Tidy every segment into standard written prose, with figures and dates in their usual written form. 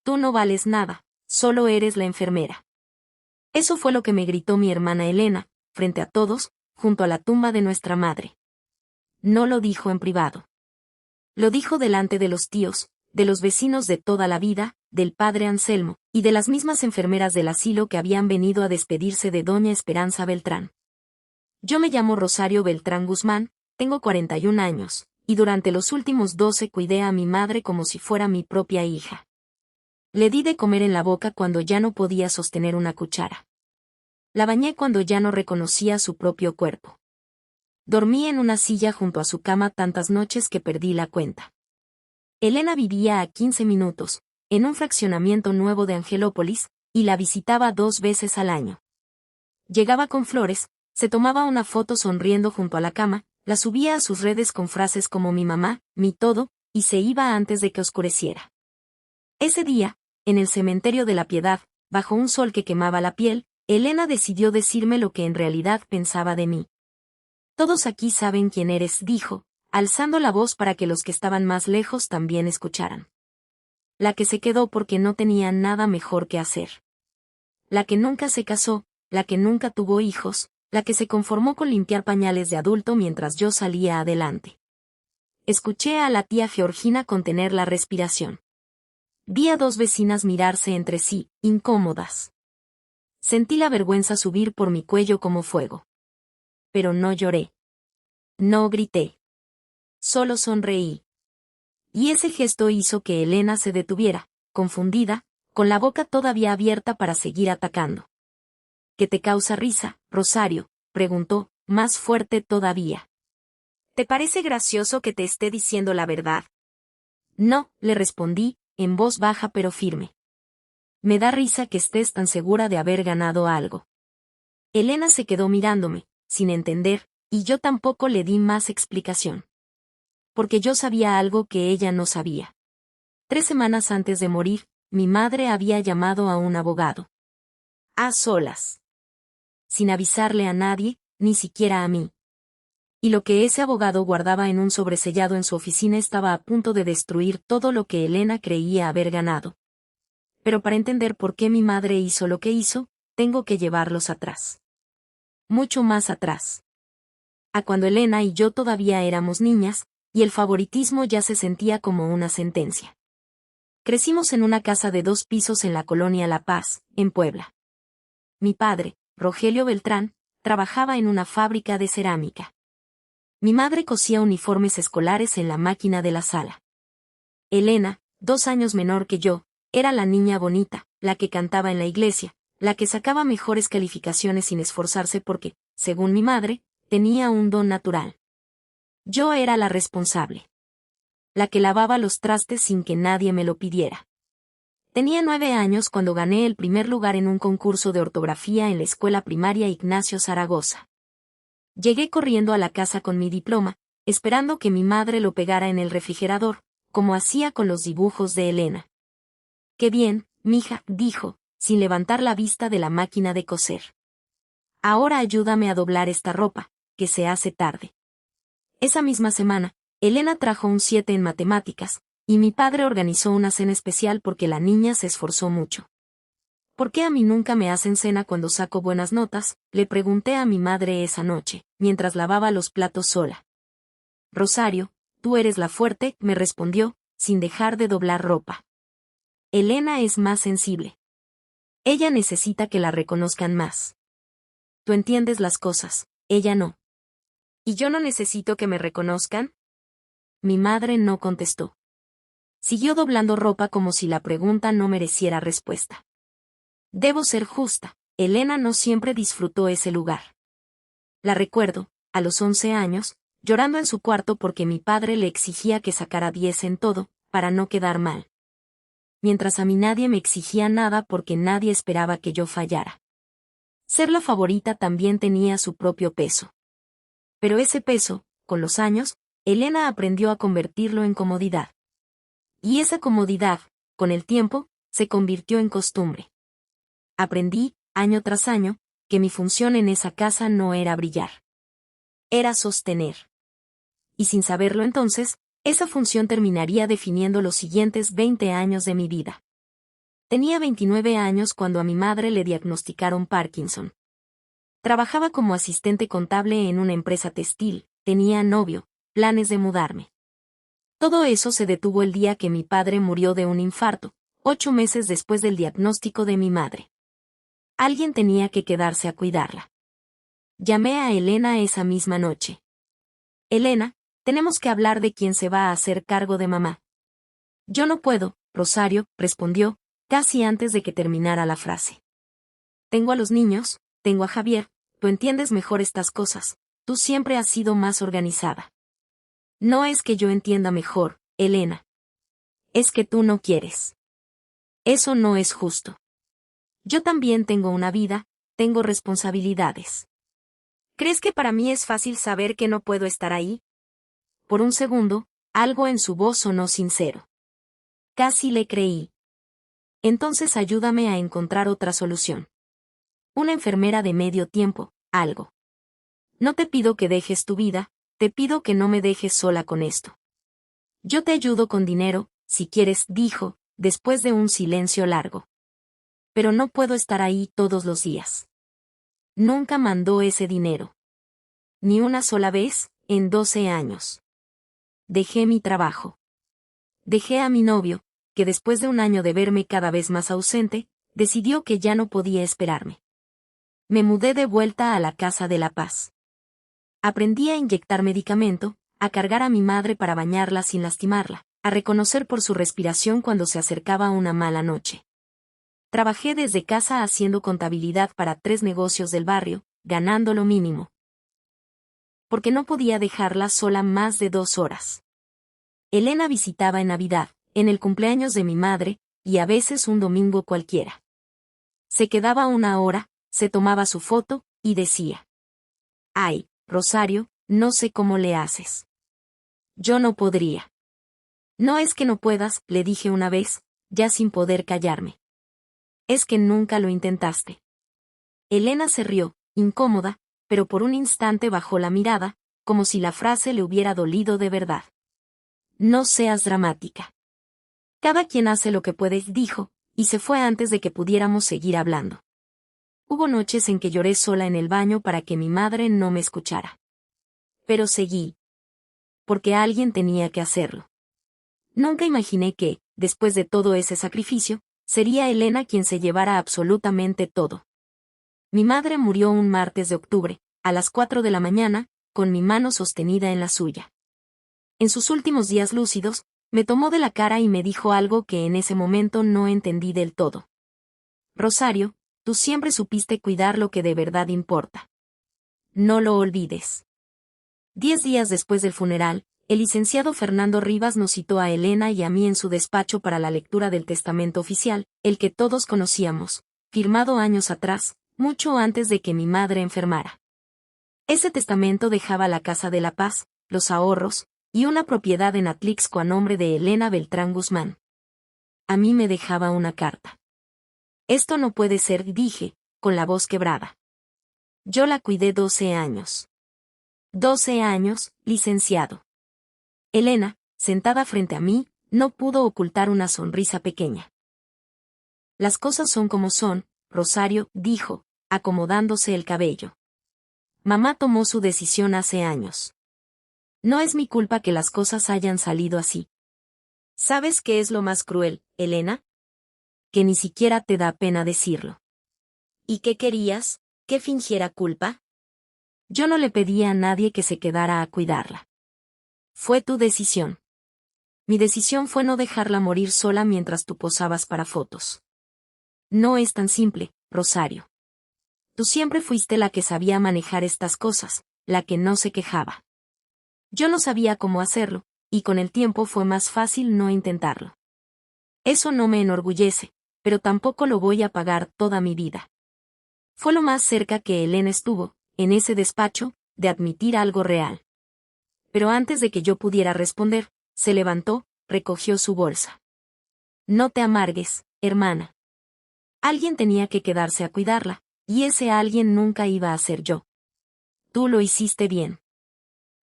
Tú no vales nada, solo eres la enfermera. Eso fue lo que me gritó mi hermana Elena, frente a todos, junto a la tumba de nuestra madre. No lo dijo en privado. Lo dijo delante de los tíos, de los vecinos de toda la vida, del padre Anselmo, y de las mismas enfermeras del asilo que habían venido a despedirse de doña Esperanza Beltrán. Yo me llamo Rosario Beltrán Guzmán, tengo 41 años, y durante los últimos 12 cuidé a mi madre como si fuera mi propia hija. Le di de comer en la boca cuando ya no podía sostener una cuchara. La bañé cuando ya no reconocía su propio cuerpo. Dormí en una silla junto a su cama tantas noches que perdí la cuenta. Elena vivía a 15 minutos, en un fraccionamiento nuevo de Angelópolis, y la visitaba 2 veces al año. Llegaba con flores, se tomaba una foto sonriendo junto a la cama, la subía a sus redes con frases como mi mamá, mi todo, y se iba antes de que oscureciera. Ese día, en el cementerio de la Piedad, bajo un sol que quemaba la piel, Elena decidió decirme lo que en realidad pensaba de mí. Todos aquí saben quién eres, dijo, alzando la voz para que los que estaban más lejos también escucharan. La que se quedó porque no tenía nada mejor que hacer. La que nunca se casó, la que nunca tuvo hijos, la que se conformó con limpiar pañales de adulto mientras yo salía adelante. Escuché a la tía Georgina contener la respiración. Vi a 2 vecinas mirarse entre sí, incómodas. Sentí la vergüenza subir por mi cuello como fuego. Pero no lloré. No grité. Solo sonreí. Y ese gesto hizo que Elena se detuviera, confundida, con la boca todavía abierta para seguir atacando. ¿Qué te causa risa, Rosario?, preguntó, más fuerte todavía. ¿Te parece gracioso que te esté diciendo la verdad? No, le respondí, en voz baja pero firme. Me da risa que estés tan segura de haber ganado algo. Elena se quedó mirándome, sin entender, y yo tampoco le di más explicación. Porque yo sabía algo que ella no sabía. 3 semanas antes de morir, mi madre había llamado a un abogado. A solas. Sin avisarle a nadie, ni siquiera a mí. Y lo que ese abogado guardaba en un sobresellado en su oficina estaba a punto de destruir todo lo que Elena creía haber ganado. Pero para entender por qué mi madre hizo lo que hizo, tengo que llevarlos atrás. Mucho más atrás. A cuando Elena y yo todavía éramos niñas, y el favoritismo ya se sentía como una sentencia. Crecimos en una casa de 2 pisos en la colonia La Paz, en Puebla. Mi padre, Rogelio Beltrán, trabajaba en una fábrica de cerámica. Mi madre cosía uniformes escolares en la máquina de la sala. Elena, 2 años menor que yo, era la niña bonita, la que cantaba en la iglesia, la que sacaba mejores calificaciones sin esforzarse porque, según mi madre, tenía un don natural. Yo era la responsable. La que lavaba los trastes sin que nadie me lo pidiera. Tenía 9 años cuando gané el primer lugar en un concurso de ortografía en la escuela primaria Ignacio Zaragoza. Llegué corriendo a la casa con mi diploma, esperando que mi madre lo pegara en el refrigerador, como hacía con los dibujos de Elena. «Qué bien, mija», dijo, sin levantar la vista de la máquina de coser. «Ahora ayúdame a doblar esta ropa, que se hace tarde». Esa misma semana, Elena trajo un 7 en matemáticas, y mi padre organizó una cena especial porque la niña se esforzó mucho. ¿Por qué a mí nunca me hacen cena cuando saco buenas notas?, le pregunté a mi madre esa noche, mientras lavaba los platos sola. Rosario, tú eres la fuerte, me respondió, sin dejar de doblar ropa. Elena es más sensible. Ella necesita que la reconozcan más. Tú entiendes las cosas, ella no. ¿Y yo no necesito que me reconozcan? Mi madre no contestó. Siguió doblando ropa como si la pregunta no mereciera respuesta. Debo ser justa, Elena no siempre disfrutó ese lugar. La recuerdo, a los 11 años, llorando en su cuarto porque mi padre le exigía que sacara 10 en todo, para no quedar mal. Mientras a mí nadie me exigía nada porque nadie esperaba que yo fallara. Ser la favorita también tenía su propio peso. Pero ese peso, con los años, Elena aprendió a convertirlo en comodidad. Y esa comodidad, con el tiempo, se convirtió en costumbre. Aprendí, año tras año, que mi función en esa casa no era brillar. Era sostener. Y sin saberlo entonces, esa función terminaría definiendo los siguientes 20 años de mi vida. Tenía 29 años cuando a mi madre le diagnosticaron Parkinson. Trabajaba como asistente contable en una empresa textil, tenía novio, planes de mudarme. Todo eso se detuvo el día que mi padre murió de un infarto, 8 meses después del diagnóstico de mi madre. Alguien tenía que quedarse a cuidarla. Llamé a Elena esa misma noche. Elena, tenemos que hablar de quién se va a hacer cargo de mamá. Yo no puedo, Rosario, respondió, casi antes de que terminara la frase. Tengo a los niños, tengo a Javier, tú entiendes mejor estas cosas, tú siempre has sido más organizada. No es que yo entienda mejor, Elena. Es que tú no quieres. Eso no es justo. Yo también tengo una vida, tengo responsabilidades. ¿Crees que para mí es fácil saber que no puedo estar ahí? Por un segundo, algo en su voz sonó sincero. Casi le creí. Entonces ayúdame a encontrar otra solución. Una enfermera de medio tiempo, algo. No te pido que dejes tu vida, te pido que no me dejes sola con esto. Yo te ayudo con dinero, si quieres, dijo, después de un silencio largo. Pero no puedo estar ahí todos los días. Nunca mandó ese dinero. Ni una sola vez, en 12 años. Dejé mi trabajo. Dejé a mi novio, que después de un año de verme cada vez más ausente, decidió que ya no podía esperarme. Me mudé de vuelta a la Casa de la Paz. Aprendí a inyectar medicamento, a cargar a mi madre para bañarla sin lastimarla, a reconocer por su respiración cuando se acercaba una mala noche. Trabajé desde casa haciendo contabilidad para 3 negocios del barrio, ganando lo mínimo. Porque no podía dejarla sola más de 2 horas. Elena visitaba en Navidad, en el cumpleaños de mi madre, y a veces un domingo cualquiera. Se quedaba una hora, se tomaba su foto, y decía: «Ay, Rosario, no sé cómo le haces». Yo no podría. No es que no puedas, le dije una vez, ya sin poder callarme. Es que nunca lo intentaste. Elena se rió, incómoda, pero por un instante bajó la mirada, como si la frase le hubiera dolido de verdad. No seas dramática. Cada quien hace lo que puede, dijo, y se fue antes de que pudiéramos seguir hablando. Hubo noches en que lloré sola en el baño para que mi madre no me escuchara. Pero seguí. Porque alguien tenía que hacerlo. Nunca imaginé que, después de todo ese sacrificio, sería Elena quien se llevara absolutamente todo. Mi madre murió un martes de octubre, a las 4 de la mañana, con mi mano sostenida en la suya. En sus últimos días lúcidos, me tomó de la cara y me dijo algo que en ese momento no entendí del todo. Rosario, tú siempre supiste cuidar lo que de verdad importa. No lo olvides. 10 días después del funeral, el licenciado Fernando Rivas nos citó a Elena y a mí en su despacho para la lectura del testamento oficial, el que todos conocíamos, firmado años atrás, mucho antes de que mi madre enfermara. Ese testamento dejaba la Casa de la Paz, los ahorros, y una propiedad en Atlixco a nombre de Elena Beltrán Guzmán. A mí me dejaba una carta. Esto no puede ser, dije, con la voz quebrada. Yo la cuidé 12 años. 12 años, licenciado. Elena, sentada frente a mí, no pudo ocultar una sonrisa pequeña. Las cosas son como son, Rosario, dijo, acomodándose el cabello. Mamá tomó su decisión hace años. No es mi culpa que las cosas hayan salido así. ¿Sabes qué es lo más cruel, Elena? Que ni siquiera te da pena decirlo. ¿Y qué querías? ¿Que fingiera culpa? Yo no le pedí a nadie que se quedara a cuidarla. Fue tu decisión. Mi decisión fue no dejarla morir sola mientras tú posabas para fotos. No es tan simple, Rosario. Tú siempre fuiste la que sabía manejar estas cosas, la que no se quejaba. Yo no sabía cómo hacerlo, y con el tiempo fue más fácil no intentarlo. Eso no me enorgullece, pero tampoco lo voy a pagar toda mi vida. Fue lo más cerca que Elena estuvo, en ese despacho, de admitir algo real. Pero antes de que yo pudiera responder, se levantó, recogió su bolsa. No te amargues, hermana. Alguien tenía que quedarse a cuidarla, y ese alguien nunca iba a ser yo. Tú lo hiciste bien.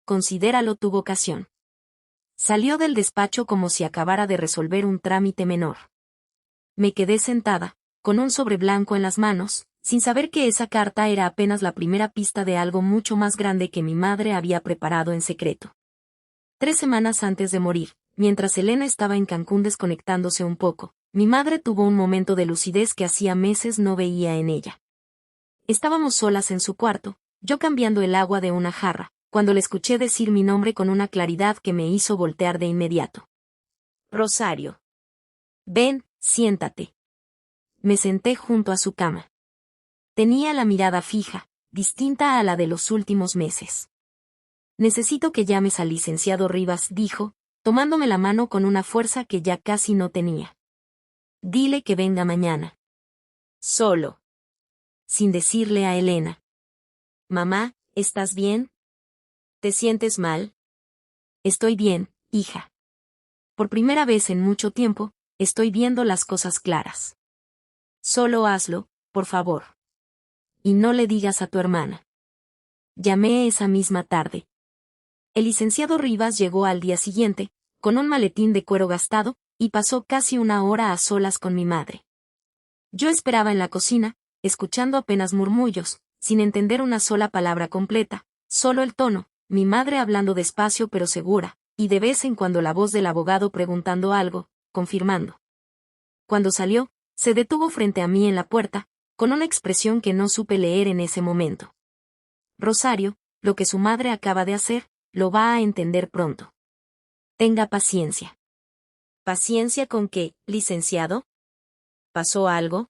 Considéralo tu vocación. Salió del despacho como si acabara de resolver un trámite menor. me quedé sentada, con un sobre blanco en las manos, sin saber que esa carta era apenas la primera pista de algo mucho más grande que mi madre había preparado en secreto. 3 semanas antes de morir, mientras Elena estaba en Cancún desconectándose un poco, mi madre tuvo un momento de lucidez que hacía meses no veía en ella. Estábamos solas en su cuarto, yo cambiando el agua de una jarra, cuando le escuché decir mi nombre con una claridad que me hizo voltear de inmediato. Rosario. Ven, siéntate. Me senté junto a su cama. Tenía la mirada fija, distinta a la de los últimos meses. Necesito que llames al licenciado Rivas, dijo, tomándome la mano con una fuerza que ya casi no tenía. Dile que venga mañana. Solo. Sin decirle a Elena. Mamá, ¿estás bien? ¿Te sientes mal? Estoy bien, hija. Por primera vez en mucho tiempo, estoy viendo las cosas claras. Solo hazlo, por favor. Y no le digas a tu hermana. Llamé esa misma tarde. El licenciado Rivas llegó al día siguiente, con un maletín de cuero gastado, y pasó casi una hora a solas con mi madre. Yo esperaba en la cocina, escuchando apenas murmullos, sin entender una sola palabra completa, solo el tono, mi madre hablando despacio pero segura, y de vez en cuando la voz del abogado preguntando algo, confirmando. Cuando salió, se detuvo frente a mí en la puerta, con una expresión que no supe leer en ese momento. Rosario, lo que su madre acaba de hacer, lo va a entender pronto. Tenga paciencia. ¿Paciencia con qué, licenciado? ¿Pasó algo?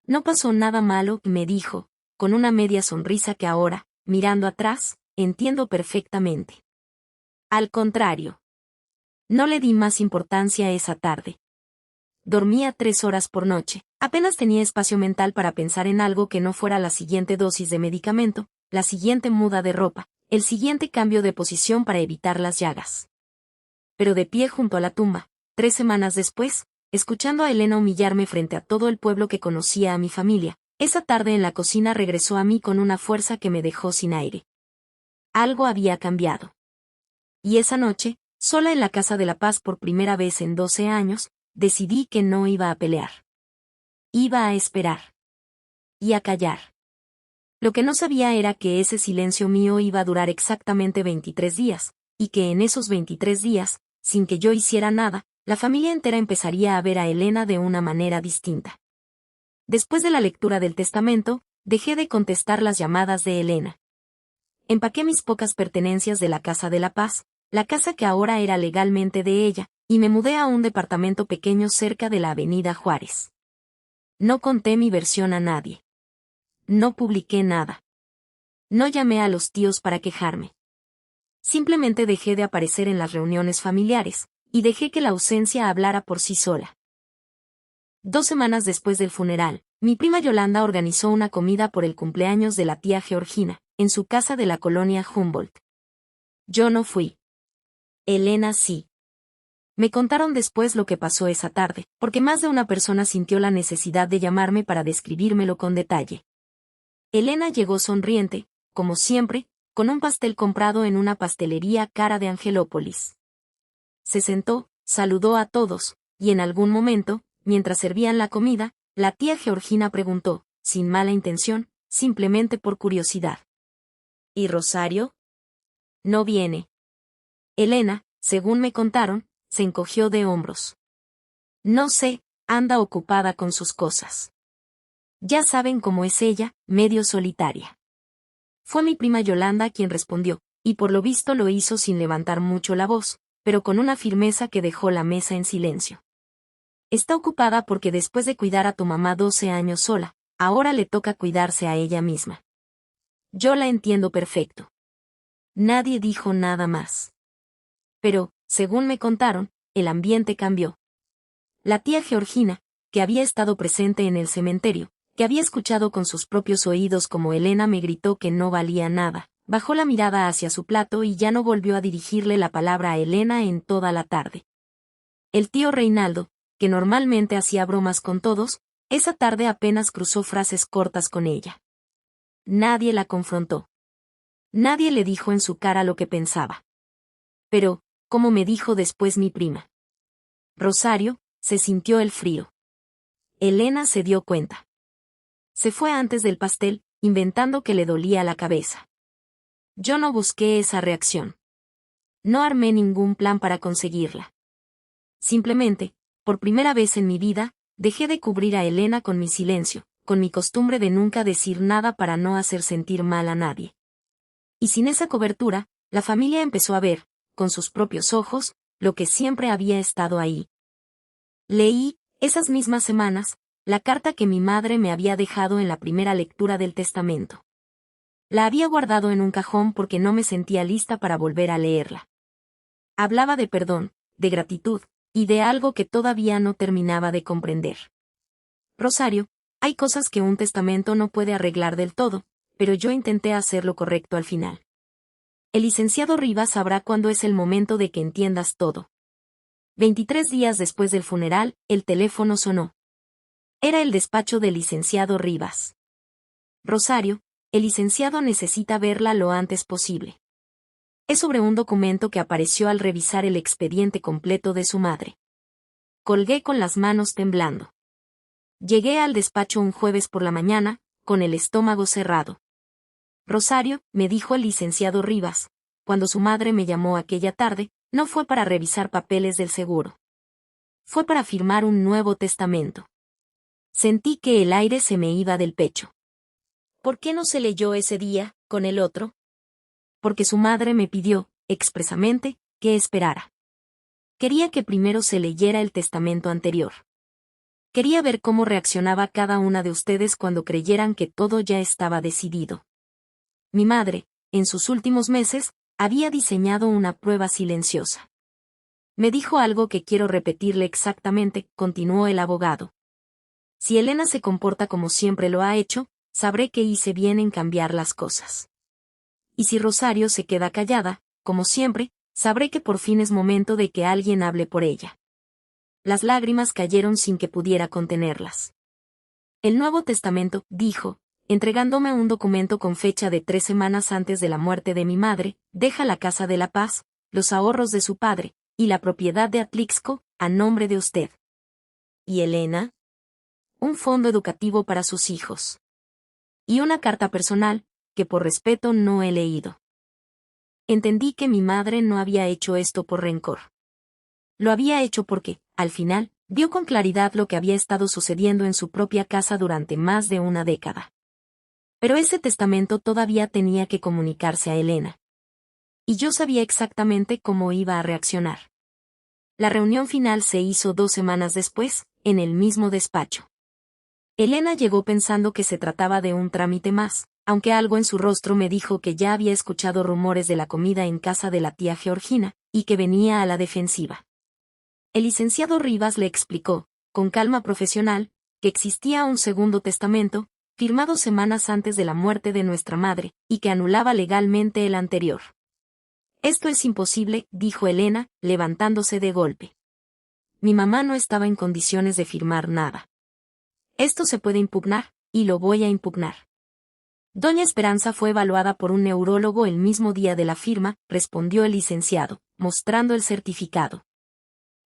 No pasó nada malo, me dijo, con una media sonrisa que ahora, mirando atrás, entiendo perfectamente. Al contrario. No le di más importancia esa tarde. Dormía 3 horas por noche, apenas tenía espacio mental para pensar en algo que no fuera la siguiente dosis de medicamento, la siguiente muda de ropa, el siguiente cambio de posición para evitar las llagas. Pero de pie junto a la tumba, 3 semanas después, escuchando a Elena humillarme frente a todo el pueblo que conocía a mi familia, esa tarde en la cocina regresó a mí con una fuerza que me dejó sin aire. Algo había cambiado. Y esa noche, sola en la Casa de la Paz por primera vez en 12 años, decidí que no iba a pelear. Iba a esperar. Y a callar. Lo que no sabía era que ese silencio mío iba a durar exactamente 23 días, y que en esos 23 días, sin que yo hiciera nada, la familia entera empezaría a ver a Elena de una manera distinta. Después de la lectura del testamento, dejé de contestar las llamadas de Elena. Empaqué mis pocas pertenencias de la Casa de la Paz, la casa que ahora era legalmente de ella, y me mudé a un departamento pequeño cerca de la Avenida Juárez. No conté mi versión a nadie. No publiqué nada. No llamé a los tíos para quejarme. Simplemente dejé de aparecer en las reuniones familiares, y dejé que la ausencia hablara por sí sola. 2 semanas después del funeral, mi prima Yolanda organizó una comida por el cumpleaños de la tía Georgina, en su casa de la colonia Humboldt. Yo no fui. Elena sí. Me contaron después lo que pasó esa tarde, porque más de una persona sintió la necesidad de llamarme para describírmelo con detalle. Elena llegó sonriente, como siempre, con un pastel comprado en una pastelería cara de Angelópolis. Se sentó, saludó a todos, y en algún momento, mientras servían la comida, la tía Georgina preguntó, sin mala intención, simplemente por curiosidad. ¿Y Rosario? No viene. Elena, según me contaron, se encogió de hombros. No sé, anda ocupada con sus cosas. Ya saben cómo es ella, medio solitaria. Fue mi prima Yolanda quien respondió, y por lo visto lo hizo sin levantar mucho la voz, pero con una firmeza que dejó la mesa en silencio. Está ocupada porque después de cuidar a tu mamá 12 años sola, ahora le toca cuidarse a ella misma. Yo la entiendo perfecto. Nadie dijo nada más. Pero, según me contaron, el ambiente cambió. La tía Georgina, que había estado presente en el cementerio, que había escuchado con sus propios oídos como Elena me gritó que no valía nada, bajó la mirada hacia su plato y ya no volvió a dirigirle la palabra a Elena en toda la tarde. El tío Reinaldo, que normalmente hacía bromas con todos, esa tarde apenas cruzó frases cortas con ella. Nadie la confrontó. Nadie le dijo en su cara lo que pensaba. Pero, como me dijo después mi prima Rosario, se sintió el frío. Elena se dio cuenta. Se fue antes del pastel, inventando que le dolía la cabeza. Yo no busqué esa reacción. No armé ningún plan para conseguirla. Simplemente, por primera vez en mi vida, dejé de cubrir a Elena con mi silencio, con mi costumbre de nunca decir nada para no hacer sentir mal a nadie. Y sin esa cobertura, la familia empezó a ver, con sus propios ojos, lo que siempre había estado ahí. Leí, esas mismas semanas, la carta que mi madre me había dejado en la primera lectura del testamento. La había guardado en un cajón porque no me sentía lista para volver a leerla. Hablaba de perdón, de gratitud, y de algo que todavía no terminaba de comprender. Rosario, hay cosas que un testamento no puede arreglar del todo, pero yo intenté hacer lo correcto al final. El licenciado Rivas sabrá cuándo es el momento de que entiendas todo. 23 días después del funeral, el teléfono sonó. Era el despacho del licenciado Rivas. Rosario, el licenciado necesita verla lo antes posible. Es sobre un documento que apareció al revisar el expediente completo de su madre. Colgué con las manos temblando. Llegué al despacho un jueves por la mañana, con el estómago cerrado. Rosario, me dijo el licenciado Rivas, cuando su madre me llamó aquella tarde, no fue para revisar papeles del seguro. Fue para firmar un nuevo testamento. Sentí que el aire se me iba del pecho. ¿Por qué no se leyó ese día, con el otro? Porque su madre me pidió, expresamente, que esperara. Quería que primero se leyera el testamento anterior. Quería ver cómo reaccionaba cada una de ustedes cuando creyeran que todo ya estaba decidido. Mi madre, en sus últimos meses, había diseñado una prueba silenciosa. Me dijo algo que quiero repetirle exactamente, continuó el abogado. Si Elena se comporta como siempre lo ha hecho, sabré que hice bien en cambiar las cosas. Y si Rosario se queda callada, como siempre, sabré que por fin es momento de que alguien hable por ella. Las lágrimas cayeron sin que pudiera contenerlas. El Nuevo Testamento, dijo, entregándome un documento con fecha de 3 semanas antes de la muerte de mi madre, deja la Casa de la Paz, los ahorros de su padre, y la propiedad de Atlixco, a nombre de usted. ¿Y Elena? Un fondo educativo para sus hijos. Y una carta personal, que por respeto no he leído. Entendí que mi madre no había hecho esto por rencor. Lo había hecho porque, al final, vio con claridad lo que había estado sucediendo en su propia casa durante más de una década. Pero ese testamento todavía tenía que comunicarse a Elena. Y yo sabía exactamente cómo iba a reaccionar. La reunión final se hizo 2 semanas después, en el mismo despacho. Elena llegó pensando que se trataba de un trámite más, aunque algo en su rostro me dijo que ya había escuchado rumores de la comida en casa de la tía Georgina, y que venía a la defensiva. El licenciado Rivas le explicó, con calma profesional, que existía un segundo testamento, firmado semanas antes de la muerte de nuestra madre, y que anulaba legalmente el anterior. Esto es imposible, dijo Elena, levantándose de golpe. Mi mamá no estaba en condiciones de firmar nada. Esto se puede impugnar, y lo voy a impugnar. Doña Esperanza fue evaluada por un neurólogo el mismo día de la firma, respondió el licenciado, mostrando el certificado.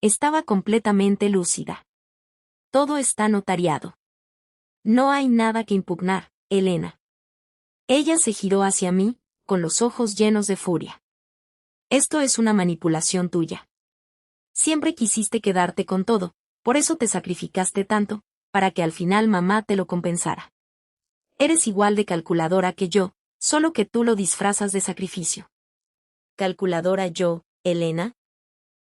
Estaba completamente lúcida. Todo está notariado. No hay nada que impugnar, Elena. Ella se giró hacia mí, con los ojos llenos de furia. Esto es una manipulación tuya. Siempre quisiste quedarte con todo, por eso te sacrificaste tanto, para que al final mamá te lo compensara. Eres igual de calculadora que yo, solo que tú lo disfrazas de sacrificio. ¿Calculadora yo, Elena?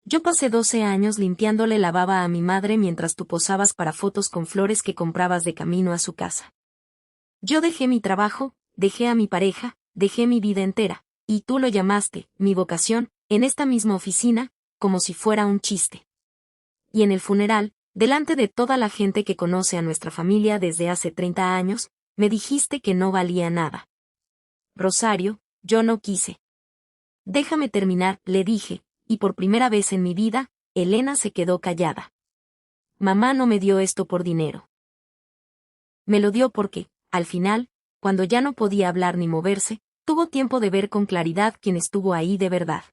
Yo pasé 12 años limpiándole la baba a mi madre mientras tú posabas para fotos con flores que comprabas de camino a su casa. Yo dejé mi trabajo, dejé a mi pareja, dejé mi vida entera, y tú lo llamaste, mi vocación, en esta misma oficina, como si fuera un chiste. Y en el funeral, delante de toda la gente que conoce a nuestra familia desde hace 30 años, me dijiste que no valía nada. Rosario, yo no quise. Déjame terminar, le dije, y por primera vez en mi vida, Elena se quedó callada. Mamá no me dio esto por dinero. Me lo dio porque, al final, cuando ya no podía hablar ni moverse, tuvo tiempo de ver con claridad quién estuvo ahí de verdad.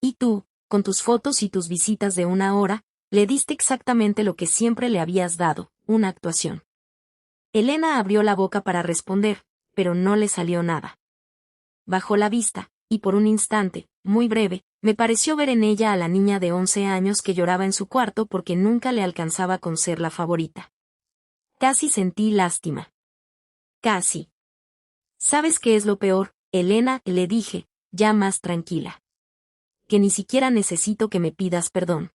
Y tú, con tus fotos y tus visitas de 1 hora, Le diste exactamente lo que siempre le habías dado, una actuación. Elena abrió la boca para responder, pero no le salió nada. Bajó la vista, y por un instante, muy breve, me pareció ver en ella a la niña de 11 años que lloraba en su cuarto porque nunca le alcanzaba con ser la favorita. Casi sentí lástima. Casi. ¿Sabes qué es lo peor, Elena?, le dije, ya más tranquila. Que ni siquiera necesito que me pidas perdón.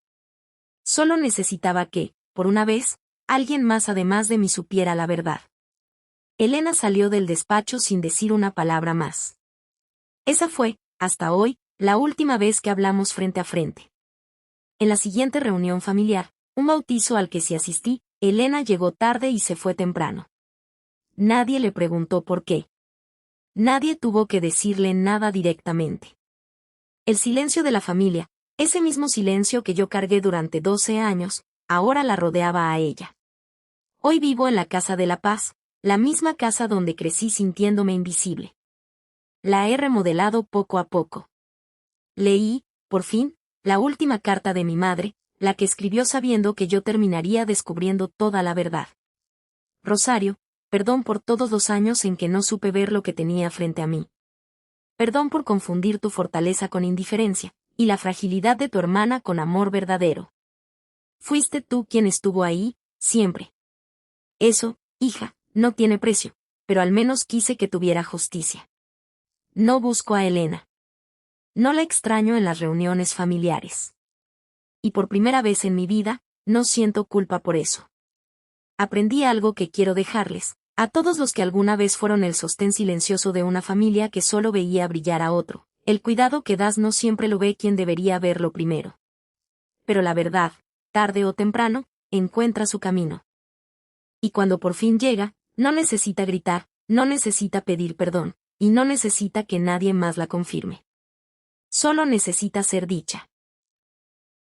Solo necesitaba que, por una vez, alguien más además de mí supiera la verdad. Elena salió del despacho sin decir una palabra más. Esa fue, hasta hoy, la última vez que hablamos frente a frente. En la siguiente reunión familiar, un bautizo al que sí asistí, Elena llegó tarde y se fue temprano. Nadie le preguntó por qué. Nadie tuvo que decirle nada directamente. El silencio de la familia, ese mismo silencio que yo cargué durante 12 años, ahora la rodeaba a ella. Hoy vivo en la Casa de la Paz, la misma casa donde crecí sintiéndome invisible. La he remodelado poco a poco. Leí, por fin, la última carta de mi madre, la que escribió sabiendo que yo terminaría descubriendo toda la verdad. Rosario, perdón por todos los años en que no supe ver lo que tenía frente a mí. Perdón por confundir tu fortaleza con indiferencia, y la fragilidad de tu hermana con amor verdadero. Fuiste tú quien estuvo ahí, siempre. Eso, hija, no tiene precio, pero al menos quise que tuviera justicia. No busco a Elena. No la extraño en las reuniones familiares. Y por primera vez en mi vida, no siento culpa por eso. Aprendí algo que quiero dejarles, a todos los que alguna vez fueron el sostén silencioso de una familia que solo veía brillar a otro. El cuidado que das no siempre lo ve quien debería verlo primero. Pero la verdad, tarde o temprano, encuentra su camino. Y cuando por fin llega, no necesita gritar, no necesita pedir perdón, y no necesita que nadie más la confirme. Solo necesita ser dicha.